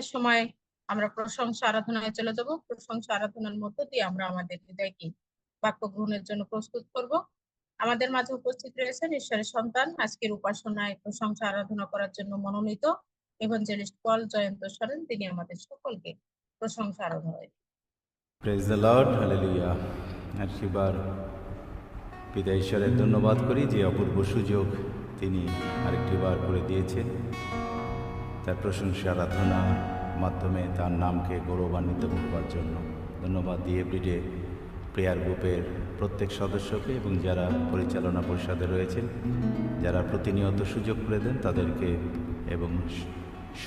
সময় আমরা প্রশংসা আরাধনায় চলে যাব। প্রশংসা আরাধনার মধ্য দিয়ে আমরা আমাদের হৃদয়কে বাক্য গ্রহণের জন্য প্রস্তুত করব। আমাদের মাঝে উপস্থিত রয়েছেন ঈশ্বরের সন্তান, আজকের উপাসনায় প্রশংসা আরাধনা করার জন্য মনোনীত ইভাঞ্জেলিস্ট পল জয়ন্ত সরেন। তিনি আমাদের সকলকে প্রশংসা আরাধনায়। Praise the Lord, hallelujah. আরেকবার পিতা ঈশ্বরের ধন্যবাদ করি যে অপূর্ব সুযোগ তিনি আরেকটিবার করে দিয়েছেন তার প্রশংসা আরাধনার মাধ্যমে তার নামকে গৌরবান্বিত করবার জন্য। ধন্যবাদ দিয়ে এভরিডে প্রেয়ার গ্রুপের প্রত্যেক সদস্যকে এবং যারা পরিচালনা পরিষদে রয়েছেন, যারা প্রতিনিয়ত সুযোগ করে দেন তাদেরকে এবং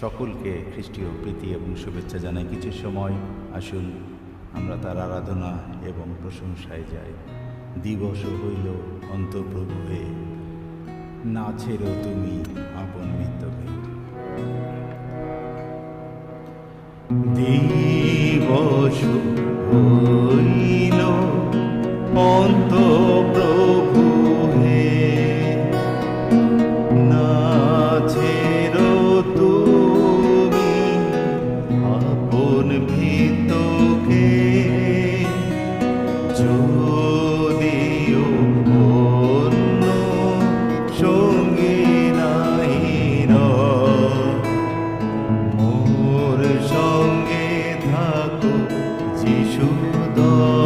সকলকে খ্রিস্টীয় প্রীতি এবং শুভেচ্ছা জানাই। কিছু সময় আসুন আমরা তার আরাধনা এবং প্রশংসায় যাই। দিবস হইল অন্তঃপ্রভু হয়ে, না ছেড়ো তুমি আপন মৃত্যুকে। দিবস হইল অন্তঃপ্রভু হে, না ছেড়ো তুমি আপন মৃত্যুকে। যদিও অন্য সঙ্গী নাই মোর সঙ্গে থাকো যিশু দয়াময়।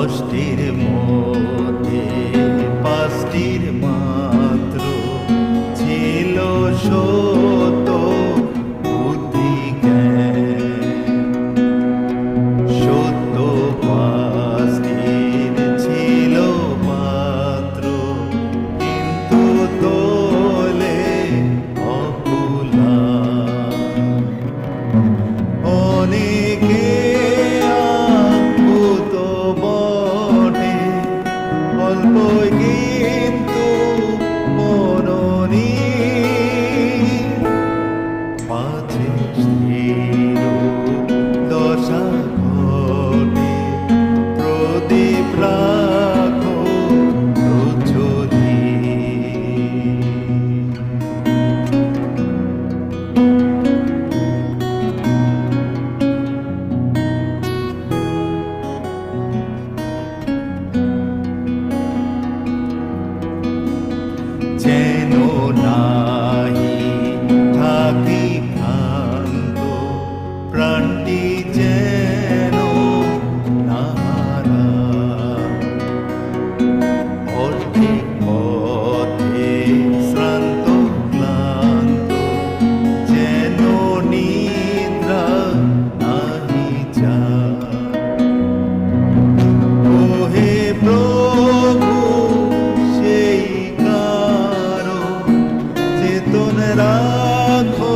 10টির মধ্যে 5টির মাত্র ছিল সত্য বুদ্ধি জ্ঞান। সত্য 5টির ছিল মাত্র, কিন্তু তোলে অকুলা। অনেকে আকুত বটে, অল্প কিন্তু মননি। পাছে স্থির দশা ঘটে, প্রদীপ রাখো প্রজ্বলি। যেন নাহি থাকি ভ্রান্ত, প্রাণটি যেন নাহারা। অর্ধেক পথে শ্রান্ত ক্লান্ত, যেন নিদ্রা নাহি যায়। ওহে প্রভু সেই কারো, চেতন রাখো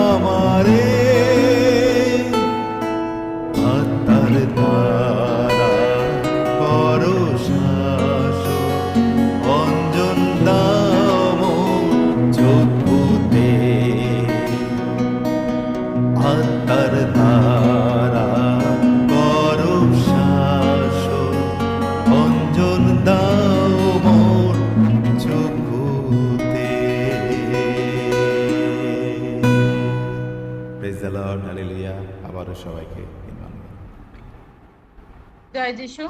আমারে। আত্মার দ্বারা করো শাসন, অঞ্জন দাম চক্ষুতে। আত্মার দ্বারা করো শাসন, অঞ্জন দাও মোর চক্ষুতে। Praise the Lord, hallelujah. আবারও সবাইকে জয় যিশু।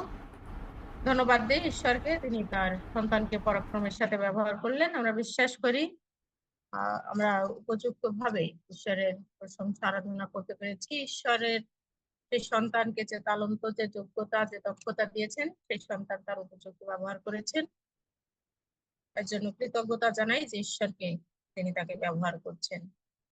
ধন্যবাদ দেই ঈশ্বরকে, তিনি তার সন্তানকে পরাক্রমের সাথে ব্যবহার করলেন। আমরা বিশ্বাস করি আমরা উপযুক্ত ভাবে ঈশ্বরের প্রশংসা আরাধনা করতে পেরেছি। ঈশ্বরের সেই সন্তানকে যে তালন্ত, যে যোগ্যতা, যে দক্ষতা দিয়েছেন, সেই সন্তান তার উপযুক্ত ব্যবহার করেছেন। এর জন্য কৃতজ্ঞতা জানাই যে ঈশ্বরকে, তিনি তাকে ব্যবহার করছেন।